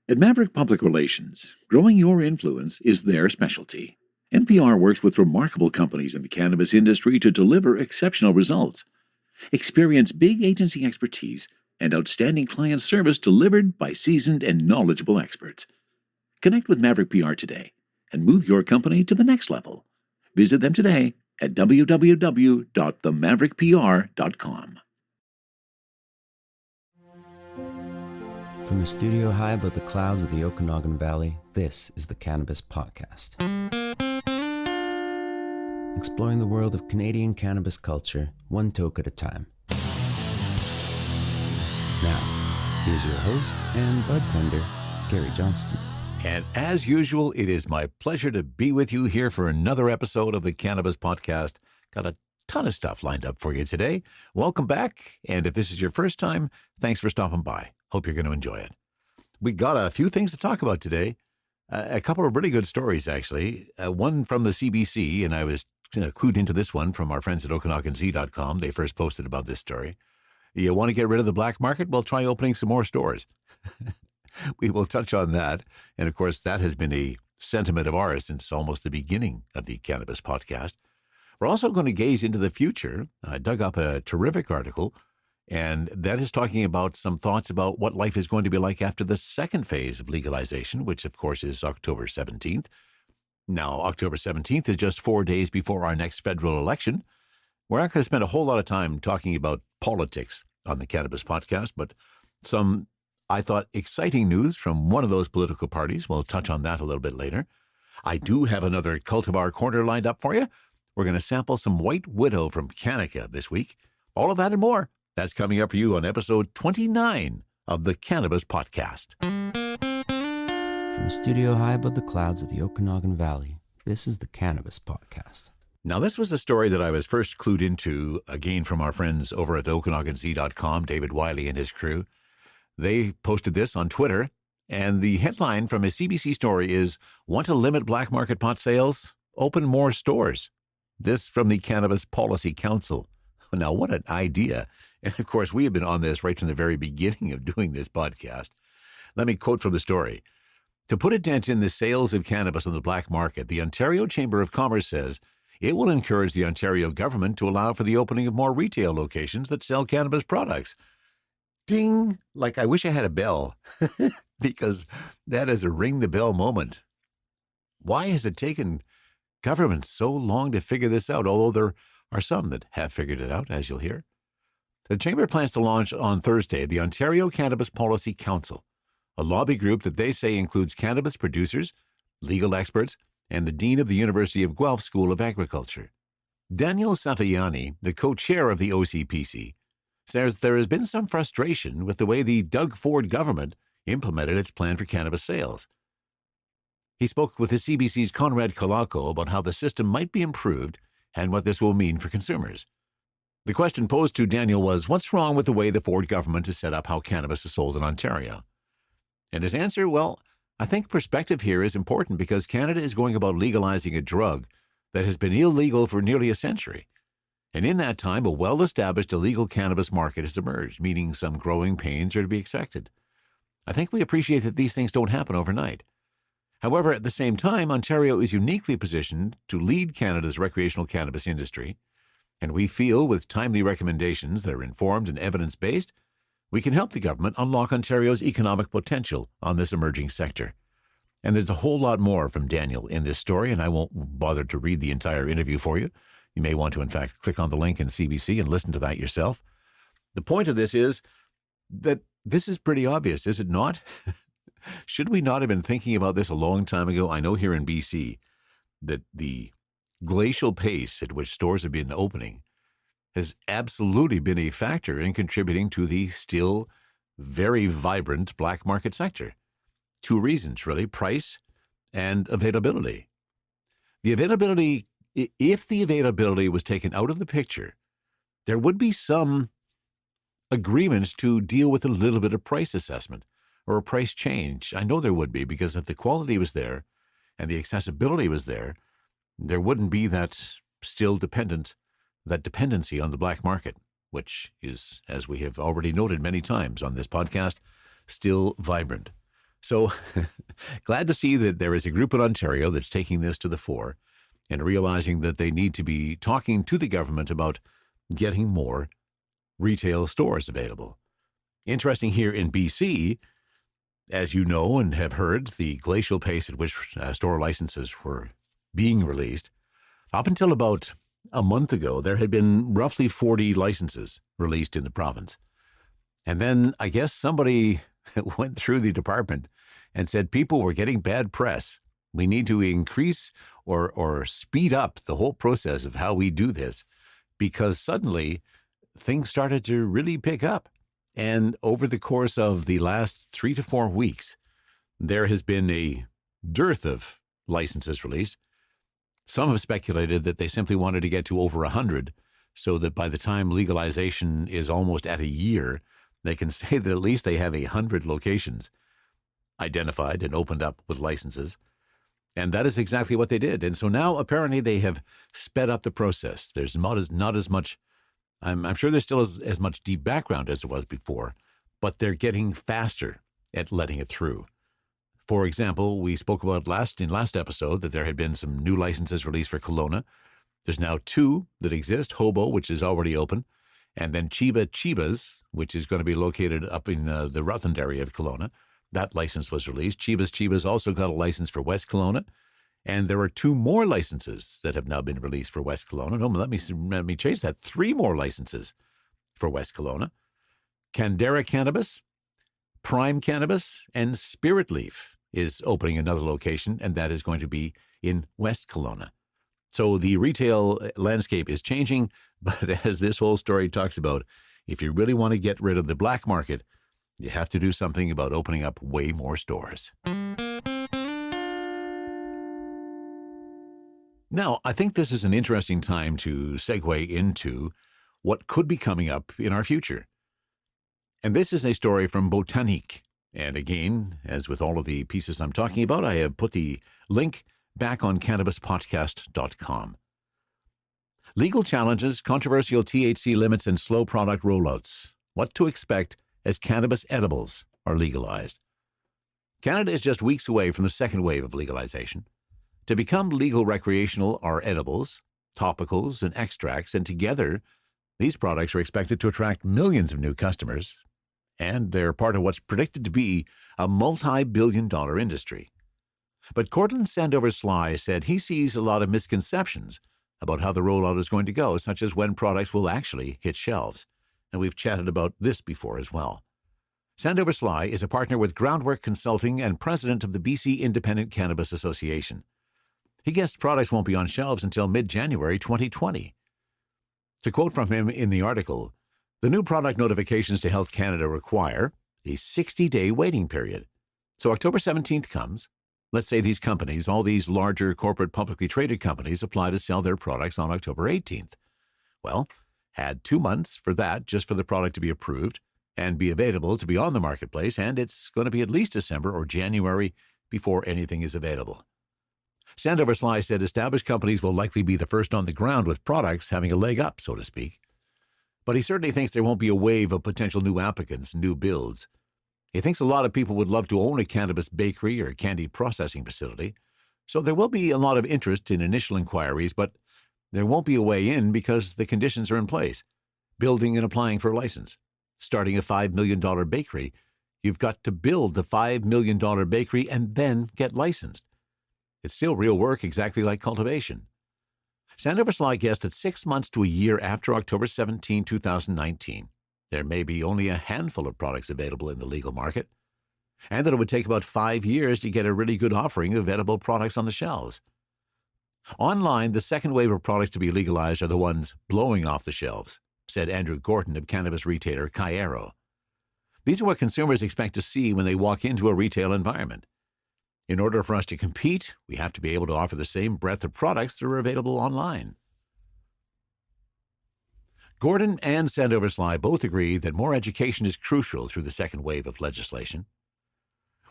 At Maverick Public Relations, growing your influence is their specialty. NPR works with remarkable companies in the cannabis industry to deliver exceptional results. Experience big agency expertise and outstanding client service delivered by seasoned and knowledgeable experts. Connect with Maverick PR today and move your company to the next level. Visit them today at www.themaverickpr.com. From a studio high above the clouds of the Okanagan Valley, this is the Cannabis Podcast. Exploring the world of Canadian cannabis culture, one toke at a time. Now, here's your host and bud tender, Gary Johnston. And as usual, it is my pleasure to be with you here for another episode of the Cannabis Podcast. Got a ton of stuff lined up for you today. Welcome back. And if this is your first time, thanks for stopping by. Hope you're going to enjoy it. We got a few things to talk about today. A couple of really good stories, actually. One from the CBC, and I was clued into this one from our friends at OkanaganZ.com. They first posted about this story. You want to get rid of the black market? Well, try opening some more stores. We will touch on that. And of course, that has been a sentiment of ours since almost the beginning of the Cannabis Podcast. We're also going to gaze into the future. I dug up a terrific article, and that is talking about some thoughts about what life is going to be like after the second phase of legalization, which of course is October 17th. Now, October 17th is just 4 days before our next federal election. We're not going to spend a whole lot of time talking about politics on the Cannabis Podcast, but some, I thought, exciting news from one of those political parties. We'll touch on that a little bit later. I do have another Cultivar Corner lined up for you. We're going to sample some White Widow from Cannaca this week. All of that and more. That's coming up for you on episode 29 of the Cannabis Podcast. From a studio high above the clouds of the Okanagan Valley, this is the Cannabis Podcast. Now, this was a story that I was first clued into, again, from our friends over at OkanaganZ.com, David Wiley and his crew. They posted this on Twitter, and the headline from a CBC story is, "Want to limit black market pot sales? Open more stores." This from the Cannabis Policy Council. Now, what an idea. And of course, we have been on this right from the very beginning of doing this podcast. Let me quote from the story. "To put a dent in the sales of cannabis on the black market, the Ontario Chamber of Commerce says it will encourage the Ontario government to allow for the opening of more retail locations that sell cannabis products." Ding! Like I wish I had a bell, because that is a ring the bell moment. Why has it taken government so long to figure this out, although there are some that have figured it out, as you'll hear? The Chamber plans to launch on Thursday the Ontario Cannabis Policy Council, a lobby group that they say includes cannabis producers, legal experts, and the Dean of the University of Guelph School of Agriculture. Daniel Saviani, the co-chair of the OCPC, says there has been some frustration with the way the Doug Ford government implemented its plan for cannabis sales. He spoke with the CBC's Conrad Kalako about how the system might be improved and what this will mean for consumers. The question posed to Daniel was, what's wrong with the way the Ford government has set up how cannabis is sold in Ontario? And his answer, well, I think perspective here is important because Canada is going about legalizing a drug that has been illegal for nearly a century. And in that time, a well-established illegal cannabis market has emerged, meaning some growing pains are to be expected. I think we appreciate that these things don't happen overnight. However, at the same time, Ontario is uniquely positioned to lead Canada's recreational cannabis industry, and we feel with timely recommendations that are informed and evidence-based, we can help the government unlock Ontario's economic potential on this emerging sector. And there's a whole lot more from Daniel in this story, and I won't bother to read the entire interview for you. You may want to, in fact, click on the link in CBC and listen to that yourself. The point of this is that this is pretty obvious, is it not? Should we not have been thinking about this a long time ago? I know here in BC that the glacial pace at which stores have been opening has absolutely been a factor in contributing to the still very vibrant black market sector. Two reasons, really: price and availability. The availability, if the availability was taken out of the picture, there would be some agreements to deal with a little bit of price assessment or a price change. I know there would be, because if the quality was there and the accessibility was there, there wouldn't be that dependency on the black market, which is, as we have already noted many times on this podcast, still vibrant. So glad to see that there is a group in Ontario that's taking this to the fore and realizing that they need to be talking to the government about getting more retail stores available. Interesting here in BC, as you know and have heard, the glacial pace at which store licenses were being released. Up until about a month ago, there had been roughly 40 licenses released in the province. And then I guess somebody went through the department and said people were getting bad press. We need to increase or speed up the whole process of how we do this, because suddenly things started to really pick up. And over the course of the last 3 to 4 weeks, there has been a dearth of licenses released. Some have speculated that they simply wanted to get to over 100 so that by the time legalization is almost at a year, they can say that at least they have 100 locations identified and opened up with licenses. And that is exactly what they did. And so now apparently they have sped up the process. There's not as much, I'm sure there's still as much deep background as there was before, but they're getting faster at letting it through. For example, we spoke about in last episode that there had been some new licenses released for Kelowna. There's now 2 that exist, Hobo, which is already open, and then Chibas, which is going to be located up in the Rutland area of Kelowna. That license was released. Chibas also got a license for West Kelowna, and there are 2 more licenses that have now been released for West Kelowna. No, let me change that. 3 more licenses for West Kelowna. Cannabis, Prime Cannabis, and Spirit Leaf is opening another location, and that is going to be in West Kelowna. So the retail landscape is changing, but as this whole story talks about, if you really want to get rid of the black market, you have to do something about opening up way more stores. Now, I think this is an interesting time to segue into what could be coming up in our future. And this is a story from Botanique. And again, as with all of the pieces I'm talking about, I have put the link back on cannabispodcast.com. Legal challenges, controversial THC limits, and slow product rollouts. What to expect as cannabis edibles are legalized. Canada is just weeks away from the second wave of legalization. To become legal recreational are edibles, topicals, and extracts, and together, these products are expected to attract millions of new customers, and they're part of what's predicted to be a multi-billion-dollar industry. But Cortland Sandover-Sly said he sees a lot of misconceptions about how the rollout is going to go, such as when products will actually hit shelves. And we've chatted about this before as well. Sandover-Sly is a partner with Groundwork Consulting and president of the BC Independent Cannabis Association. He guessed products won't be on shelves until mid-January 2020. To quote from him in the article, the new product notifications to Health Canada require a 60-day waiting period. So October 17th comes. Let's say these companies, all these larger corporate publicly traded companies, apply to sell their products on October 18th. Well, had 2 months for that, just for the product to be approved and be available to be on the marketplace, and it's going to be at least December or January before anything is available. Sandover-Sly said established companies will likely be the first on the ground with products having a leg up, so to speak. But he certainly thinks there won't be a wave of potential new applicants, new builds. He thinks a lot of people would love to own a cannabis bakery or candy processing facility, so there will be a lot of interest in initial inquiries, but there won't be a way in because the conditions are in place. Building and applying for a license. Starting a $5 million bakery, you've got to build the $5 million bakery and then get licensed. It's still real work, exactly like cultivation. Sandover-Sly guessed that 6 months to a year after October 17, 2019, there may be only a handful of products available in the legal market, and that it would take about 5 years to get a really good offering of edible products on the shelves. Online, the second wave of products to be legalized are the ones blowing off the shelves, said Andrew Gorton of cannabis retailer Cairo. These are what consumers expect to see when they walk into a retail environment. In order for us to compete, we have to be able to offer the same breadth of products that are available online. Gordon and Sandover-Sly both agree that more education is crucial through the second wave of legislation.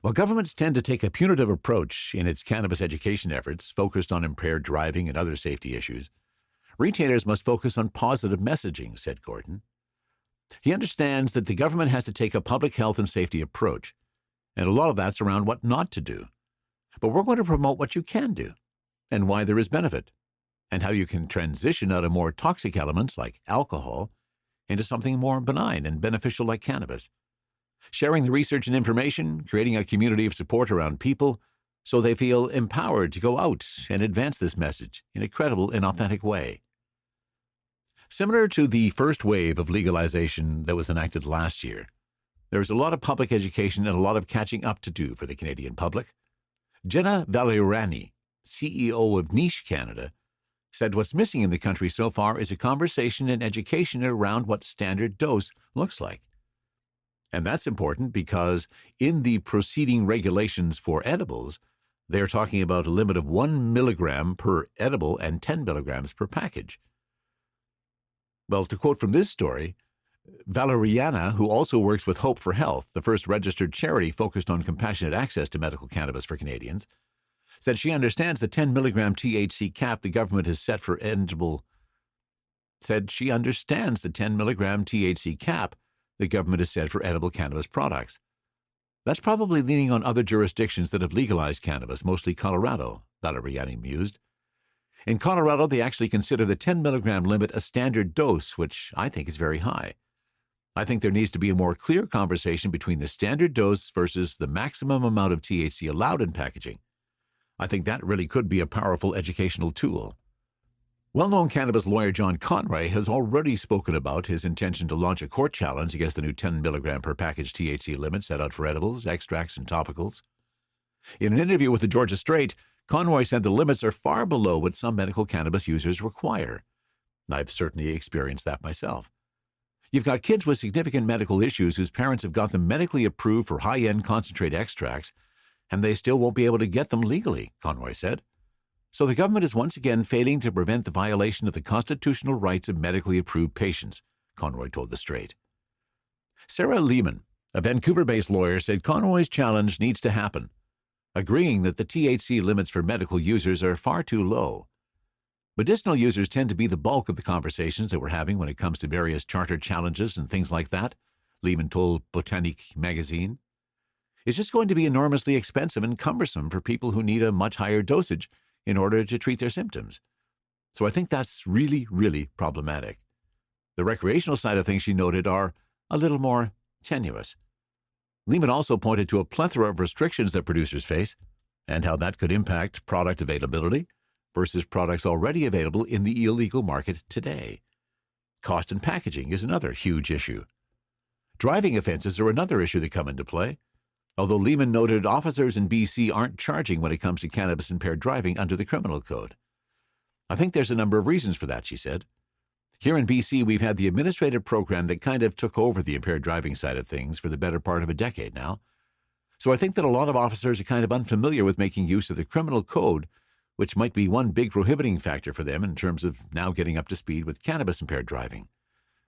While governments tend to take a punitive approach in its cannabis education efforts focused on impaired driving and other safety issues, retailers must focus on positive messaging, said Gordon. He understands that the government has to take a public health and safety approach, And a lot of that's around what not to do. But we're going to promote what you can do and why there is benefit and how you can transition out of more toxic elements like alcohol into something more benign and beneficial like cannabis. Sharing the research and information, creating a community of support around people so they feel empowered to go out and advance this message in a credible and authentic way. Similar to the first wave of legalization that was enacted last year, there's a lot of public education and a lot of catching up to do for the Canadian public. Jenna Valeriani, CEO of Niche Canada, said what's missing in the country so far is a conversation and education around what standard dose looks like. And that's important because in the proceeding regulations for edibles, they're talking about a limit of 1 milligram per edible and 10 milligrams per package. Well, to quote from this story, Valeriana, who also works with Hope for Health, the first registered charity focused on compassionate access to medical cannabis for Canadians, said she understands the 10 milligram THC cap the government has set for edible. Said she understands the 10 milligram THC cap the government has set for edible cannabis products. That's probably leaning on other jurisdictions that have legalized cannabis, mostly Colorado, Valeriani mused. In Colorado, they actually consider the 10 milligram limit a standard dose, which I think is very high. I think there needs to be a more clear conversation between the standard dose versus the maximum amount of THC allowed in packaging. I think that really could be a powerful educational tool. Well-known cannabis lawyer John Conroy has already spoken about his intention to launch a court challenge against the new 10 milligram per package THC limit set out for edibles, extracts, and topicals. In an interview with the Georgia Straight, Conroy said the limits are far below what some medical cannabis users require. I've certainly experienced that myself. You've got kids with significant medical issues whose parents have got them medically approved for high-end concentrate extracts, and they still won't be able to get them legally, Conroy said. So the government is once again failing to prevent the violation of the constitutional rights of medically approved patients, Conroy told The Straight. Sarah Lehman, a Vancouver-based lawyer, said Conroy's challenge needs to happen, agreeing that the THC limits for medical users are far too low. Medicinal users tend to be the bulk of the conversations that we're having when it comes to various charter challenges and things like that, Lehman told Botanique magazine. It's just going to be enormously expensive and cumbersome for people who need a much higher dosage in order to treat their symptoms. So I think that's really, really problematic. The recreational side of things, she noted, are a little more tenuous. Lehman also pointed to a plethora of restrictions that producers face and how that could impact product availability versus products already available in the illegal market today. Cost and packaging is another huge issue. Driving offenses are another issue that come into play, although Lehman noted officers in BC aren't charging when it comes to cannabis-impaired driving under the criminal code. I think there's a number of reasons for that, she said. Here in BC, we've had the administrative program that kind of took over the impaired driving side of things for the better part of a decade now. So I think that a lot of officers are kind of unfamiliar with making use of the criminal code, which might be one big prohibiting factor for them in terms of now getting up to speed with cannabis-impaired driving,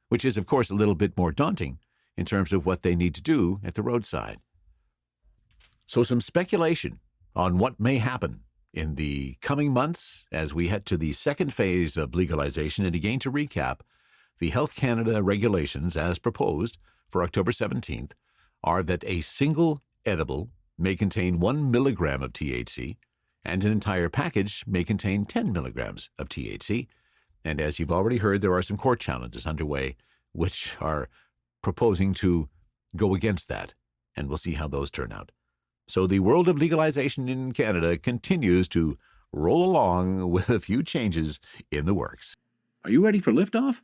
which is, of course, a little bit more daunting in terms of what they need to do at the roadside. So some speculation on what may happen in the coming months as we head to the second phase of legalization. And again, to recap, the Health Canada regulations as proposed for October 17th are that a single edible may contain 1 milligram of THC and an entire package may contain 10 milligrams of THC. And as you've already heard, there are some court challenges underway which are proposing to go against that. And we'll see how those turn out. So the world of legalization in Canada continues to roll along with a few changes in the works. Are you ready for liftoff?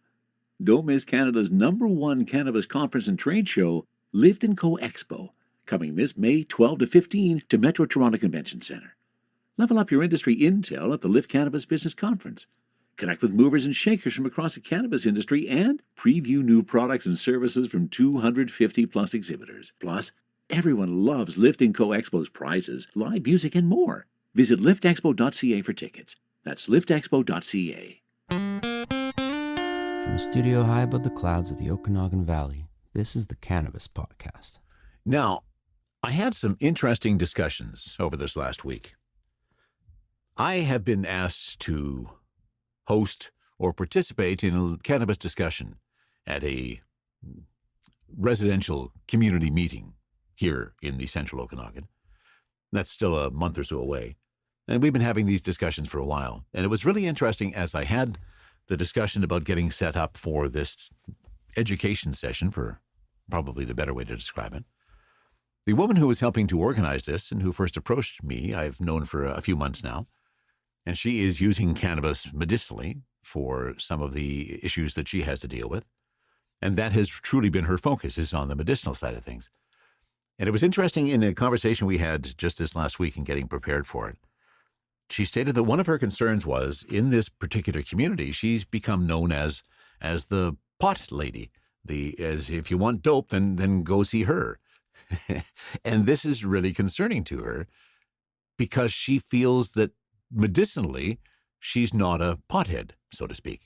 Don't miss Canada's #1 cannabis conference and trade show, Lift & Co Expo, coming this May 12 to 15 to Metro Toronto Convention Centre. Level up your industry intel at the Lift Cannabis Business Conference. Connect with movers and shakers from across the cannabis industry and preview new products and services from 250 plus exhibitors. Plus, everyone loves Lift & Co Expo's prizes, live music, and more. Visit liftexpo.ca for tickets. That's liftexpo.ca. From a studio high above the clouds of the Okanagan Valley, this is the Cannabis Podcast. Now, I had some interesting discussions over this last week. I have been asked to host or participate in a cannabis discussion at a residential community meeting here in the central Okanagan. That's still a month or so away. And we've been having these discussions for a while. And it was really interesting as I had the discussion about getting set up for this education session, for probably the better way to describe it. The woman who was helping to organize this and who first approached me, I've known for a few months now, and she is using cannabis medicinally for some of the issues that she has to deal with. And that has truly been her focus, is on the medicinal side of things. And it was interesting in a conversation we had just this last week in getting prepared for it. She stated that one of her concerns was, in this particular community, she's become known as the pot lady. As if you want dope, then go see her. And this is really concerning to her because she feels that medicinally she's not a pothead, so to speak.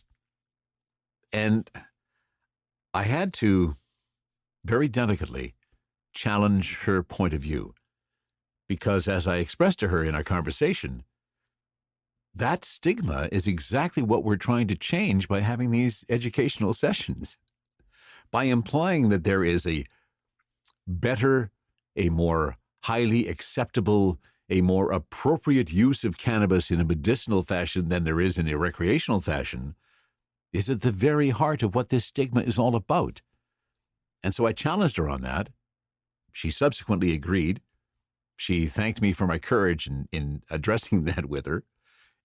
And I had to very delicately challenge her point of view because, as I expressed to her in our conversation, that stigma is exactly what we're trying to change by having these educational sessions, by implying that there is a better, a more highly acceptable, a more appropriate use of cannabis in a medicinal fashion than there is in a recreational fashion, is at the very heart of what this stigma is all about. And so I challenged her on that. She subsequently agreed. She thanked me for my courage in addressing that with her.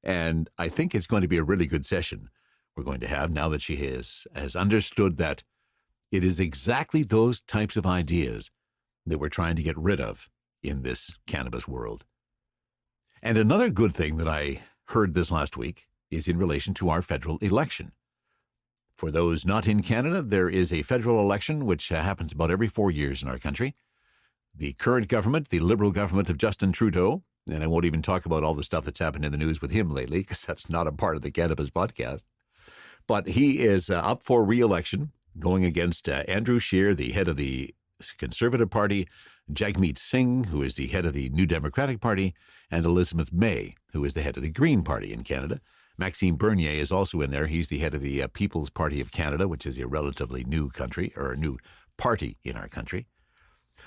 And I think it's going to be a really good session we're going to have now that she has understood that it is exactly those types of ideas that we're trying to get rid of in this cannabis world. And another good thing that I heard this last week is in relation to our federal election. For those not in Canada, there is a federal election which happens about every 4 years in our country. The current government, the Liberal government of Justin Trudeau, and I won't even talk about all the stuff that's happened in the news with him lately because that's not a part of the Cannabis podcast, but he is up for re-election, going against Andrew Scheer, the head of the Conservative Party, Jagmeet Singh, who is the head of the New Democratic Party, and Elizabeth May, who is the head of the Green Party in Canada. Maxime Bernier is also in there. He's the head of the People's Party of Canada, which is a relatively new country, or a new party in our country.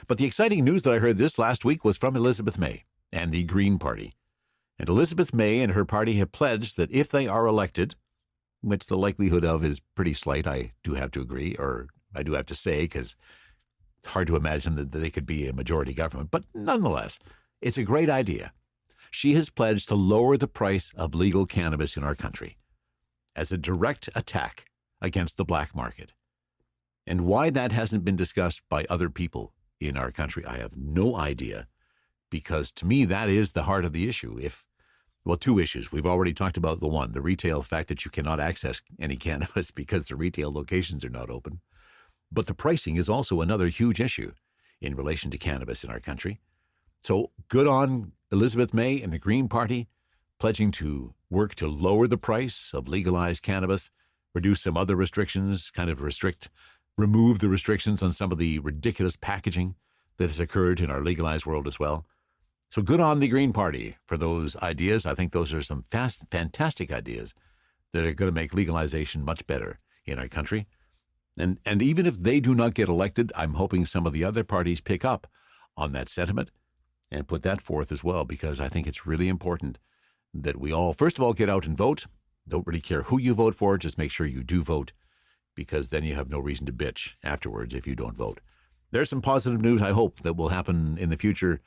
But the exciting news that I heard this last week was from Elizabeth May and the Green Party. And Elizabeth May and her party have pledged that if they are elected, which the likelihood of is pretty slight, I do have to agree, or I do have to say, because it's hard to imagine that they could be a majority government. But nonetheless, it's a great idea. She has pledged to lower the price of legal cannabis in our country as a direct attack against the black market. And why that hasn't been discussed by other people in our country, I have no idea, because to me, that is the heart of the issue. Well, two issues. We've already talked about the one, the retail fact that you cannot access any cannabis because the retail locations are not open. But the pricing is also another huge issue in relation to cannabis in our country. So good on Elizabeth May and the Green Party pledging to work to lower the price of legalized cannabis, reduce some other restrictions, remove the restrictions on some of the ridiculous packaging that has occurred in our legalized world as well. So good on the Green Party for those ideas. I think those are some fantastic ideas that are going to make legalization much better in our country. And even if they do not get elected, I'm hoping some of the other parties pick up on that sentiment and put that forth as well, because I think it's really important that we all, first of all, get out and vote. Don't really care who you vote for, just make sure you do vote, because then you have no reason to bitch afterwards if you don't vote. There's some positive news, I hope, that will happen in the future.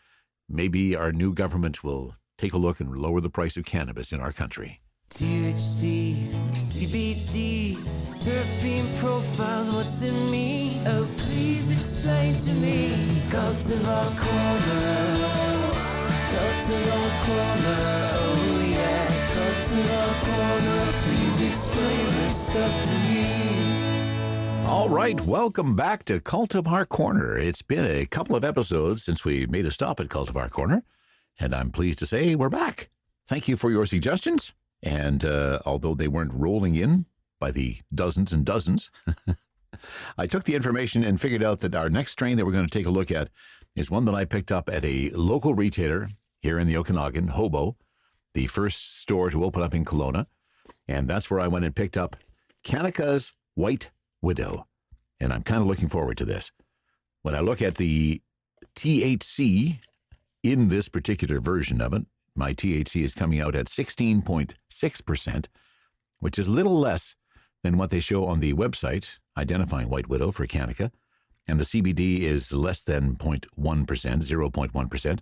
Maybe our new government will take a look and lower the price of cannabis in our country. THC, CBD, terpene profiles, what's in me? Oh, please explain to me. Cultivar Corner, Cultivar Corner, oh yeah. Cultivar Corner, please explain this stuff to me. All right, welcome back to Cultivar Corner. It's been a couple of episodes since we made a stop at Cultivar Corner, and I'm pleased to say we're back. Thank you for your suggestions. And although they weren't rolling in by the dozens and dozens, I took the information and figured out that our next strain that we're going to take a look at is one that I picked up at a local retailer here in the Okanagan, Hobo, the first store to open up in Kelowna. And that's where I went and picked up Cannaca's White Widow. And I'm kind of looking forward to this. When I look at the THC in this particular version of it, my THC is coming out at 16.6%, which is a little less than what they show on the website identifying White Widow for Cannaca, and the CBD is less than 0.1%,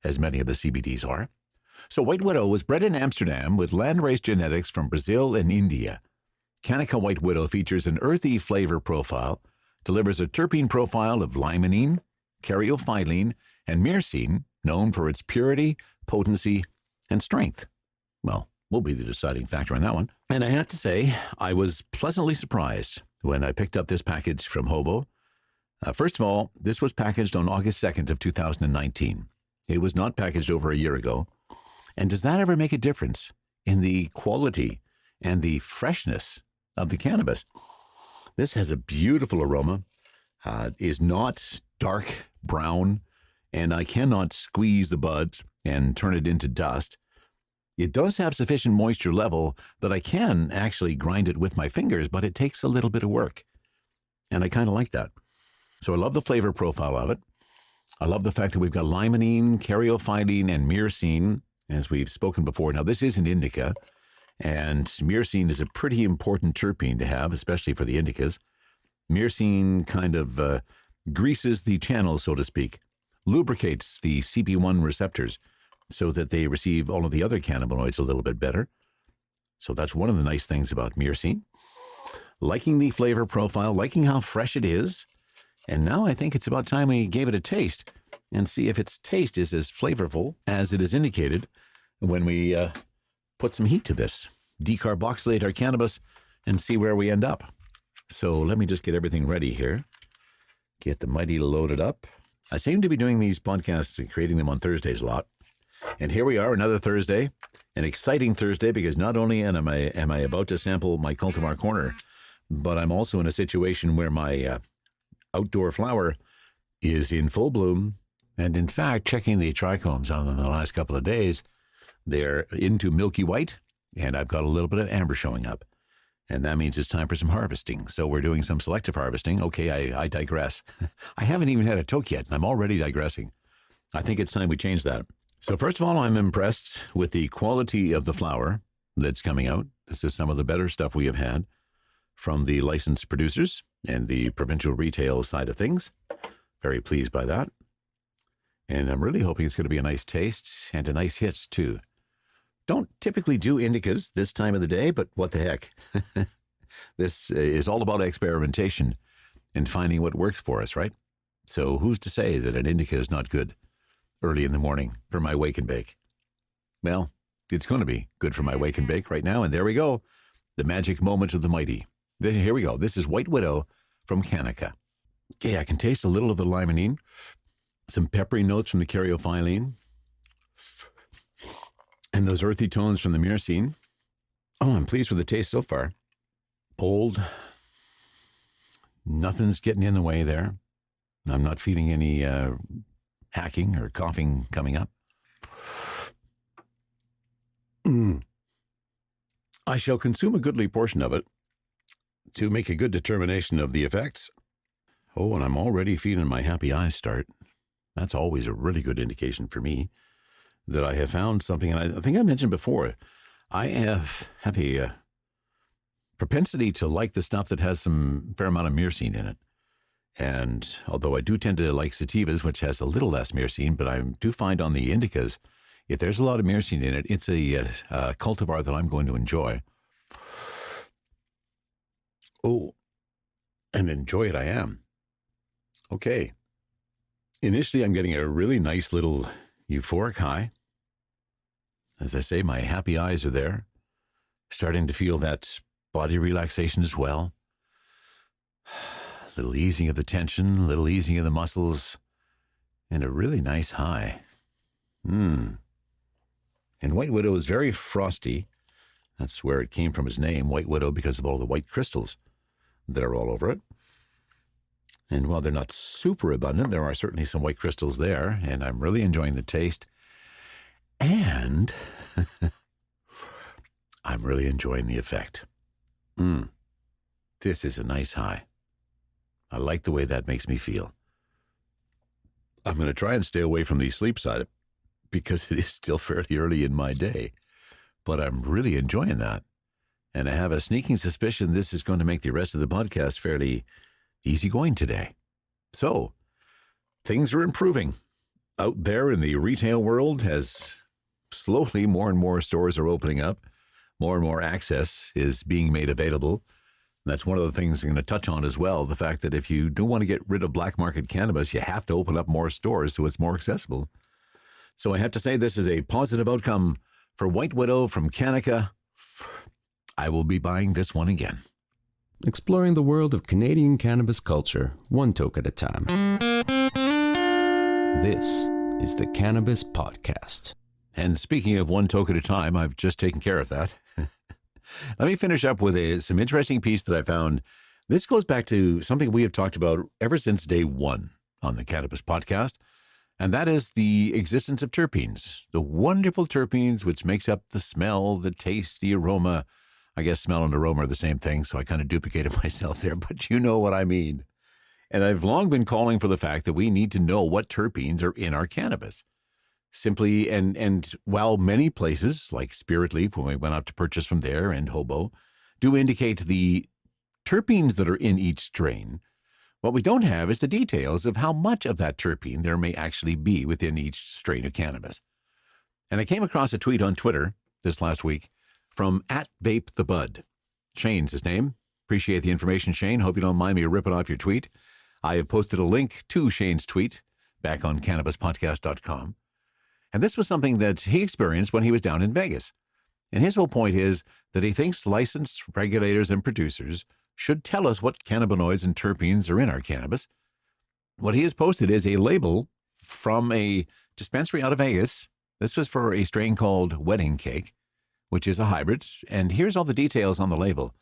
as many of the CBDs are. So White Widow was bred in Amsterdam with landrace genetics from Brazil and India. Cannaca White Widow features an earthy flavor profile, delivers a terpene profile of limonene, caryophyllene, and myrcene, known for its purity, potency, and strength. Well, will be the deciding factor on that one. And I have to say, I was pleasantly surprised when I picked up this package from Hobo. First of all, this was packaged on August 2nd of 2019. It was not packaged over a year ago. And does that ever make a difference in the quality and the freshness of the cannabis? This has a beautiful aroma, is not dark brown, and I cannot squeeze the bud and turn it into dust. It does have sufficient moisture level that I can actually grind it with my fingers, but it takes a little bit of work. And I kind of like that. So I love the flavor profile of it. I love the fact that we've got limonene, caryophyllene, and myrcene, as we've spoken before. Now, this is an indica, and myrcene is a pretty important terpene to have, especially for the indicas. Myrcene kind of greases the channel, so to speak, lubricates the CB1 receptors so that they receive all of the other cannabinoids a little bit better. So that's one of the nice things about myrcene. Liking the flavor profile, liking how fresh it is. And now I think it's about time we gave it a taste and see if its taste is as flavorful as it is indicated when we put some heat to this. Decarboxylate our cannabis and see where we end up. So let me just get everything ready here. Get the mighty loaded up. I seem to be doing these podcasts and creating them on Thursdays a lot. And here we are, another Thursday, an exciting Thursday, because not only am I about to sample my Cultivar Corner, but I'm also in a situation where my outdoor flower is in full bloom. And in fact, checking the trichomes on them the last couple of days, they're into milky white, and I've got a little bit of amber showing up. And that means it's time for some harvesting. So we're doing some selective harvesting. Okay, I digress. I haven't even had a toke yet, and I'm already digressing. I think it's time we change that. So first of all, I'm impressed with the quality of the flower that's coming out. This is some of the better stuff we have had from the licensed producers and the provincial retail side of things. Very pleased by that. And I'm really hoping it's going to be a nice taste and a nice hit, too. Don't typically do indicas this time of the day, but what the heck? This is all about experimentation and finding what works for us, right? So who's to say that an indica is not good early in the morning for my wake and bake? Well, it's going to be good for my wake and bake right now, and there we go. The magic moment of the mighty. Here we go. This is White Widow from Cannaca. Okay, I can taste a little of the limonene, some peppery notes from the caryophyllene, and those earthy tones from the myrcene. Oh, I'm pleased with the taste so far. Bold. Nothing's getting in the way there. I'm not feeling any hacking or coughing coming up. I shall consume a goodly portion of it to make a good determination of the effects. Oh, and I'm already feeling my happy eyes start. That's always a really good indication for me that I have found something. And I think I mentioned before, I have a propensity to like the stuff that has some fair amount of myrcene in it. And although I do tend to like sativas, which has a little less myrcene, but I do find on the indicas, if there's a lot of myrcene in it, it's a cultivar that I'm going to enjoy. Oh, and enjoy it I am. Okay. Initially, I'm getting a really nice little euphoric high. As I say, my happy eyes are there. Starting to feel that body relaxation as well. A little easing of the tension, a little easing of the muscles, and a really nice high. And White Widow is very frosty. That's where it came from, his name, White Widow, because of all the white crystals that are all over it. And while they're not super abundant, there are certainly some white crystals there, and I'm really enjoying the taste. And I'm really enjoying the effect. This is a nice high. I like the way that makes me feel. I'm going to try and stay away from the sleep side because it is still fairly early in my day. But I'm really enjoying that. And I have a sneaking suspicion this is going to make the rest of the podcast fairly easygoing today. So, things are improving out there in the retail world as slowly more and more stores are opening up. More and more access is being made available. That's one of the things I'm going to touch on as well, the fact that if you do want to get rid of black market cannabis, you have to open up more stores so it's more accessible. So I have to say this is a positive outcome for White Widow from Cannaca. I will be buying this one again. Exploring the world of Canadian cannabis culture, one toke at a time. This is the Cannabis Podcast. And speaking of one toke at a time, I've just taken care of that. Let me finish up with some interesting piece that I found. This goes back to something we have talked about ever since day one on the Cannabis Podcast, and that is the existence of terpenes, the wonderful terpenes which makes up the smell, the taste, the aroma. I guess smell and aroma are the same thing, so I kind of duplicated myself there, but you know what I mean. And I've long been calling for the fact that we need to know what terpenes are in our cannabis. Simply, and while many places, like Spirit Leaf, when we went out to purchase from there, and Hobo, do indicate the terpenes that are in each strain, what we don't have is the details of how much of that terpene there may actually be within each strain of cannabis. And I came across a tweet on Twitter this last week from @VapeTheBud. Shane's his name. Appreciate the information, Shane. Hope you don't mind me ripping off your tweet. I have posted a link to Shane's tweet back on CannabisPodcast.com. And this was something that he experienced when he was down in Vegas. And his whole point is that he thinks licensed regulators and producers should tell us what cannabinoids and terpenes are in our cannabis. What he has posted is a label from a dispensary out of Vegas. This was for a strain called Wedding Cake, which is a hybrid. And here's all the details on the label.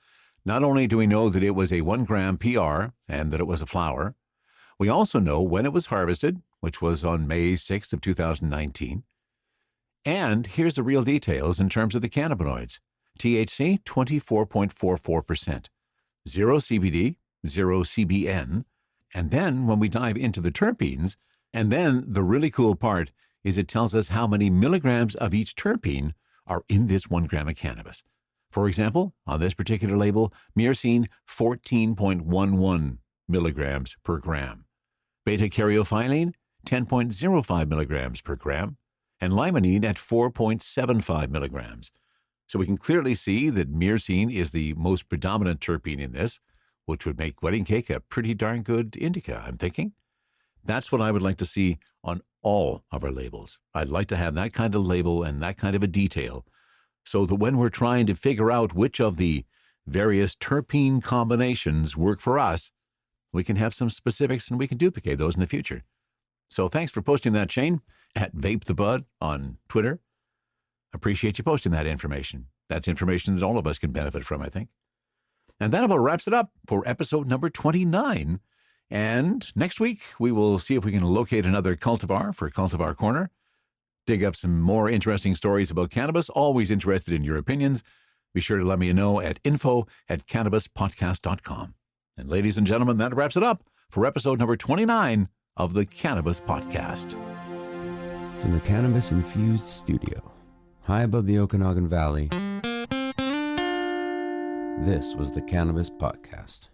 Not only do we know that it was a 1 gram PR and that it was a flower, we also know when it was harvested, which was on May 6th of 2019. And here's the real details in terms of the cannabinoids. THC, 24.44%. 0 CBD, 0 CBN. And then when we dive into the terpenes, and then the really cool part is it tells us how many milligrams of each terpene are in this 1 gram of cannabis. For example, on this particular label, myrcene, 14.11 milligrams per gram. Beta-caryophyllene, 10.05 milligrams per gram, and limonene at 4.75 milligrams. So we can clearly see that myrcene is the most predominant terpene in this, which would make Wedding Cake a pretty darn good indica, I'm thinking. That's what I would like to see on all of our labels. I'd like to have that kind of label and that kind of a detail so that when we're trying to figure out which of the various terpene combinations work for us, we can have some specifics and we can duplicate those in the future. So thanks for posting that, Shane, @VapeTheBud on Twitter. Appreciate you posting that information. That's information that all of us can benefit from, I think. And that about wraps it up for episode number 29. And next week, we will see if we can locate another cultivar for Cultivar Corner, dig up some more interesting stories about cannabis. Always interested in your opinions. Be sure to let me know at info@cannabispodcast.com. And ladies and gentlemen, that wraps it up for episode number 29 of the Cannabis Podcast. From the cannabis-infused studio, high above the Okanagan Valley, this was the Cannabis Podcast.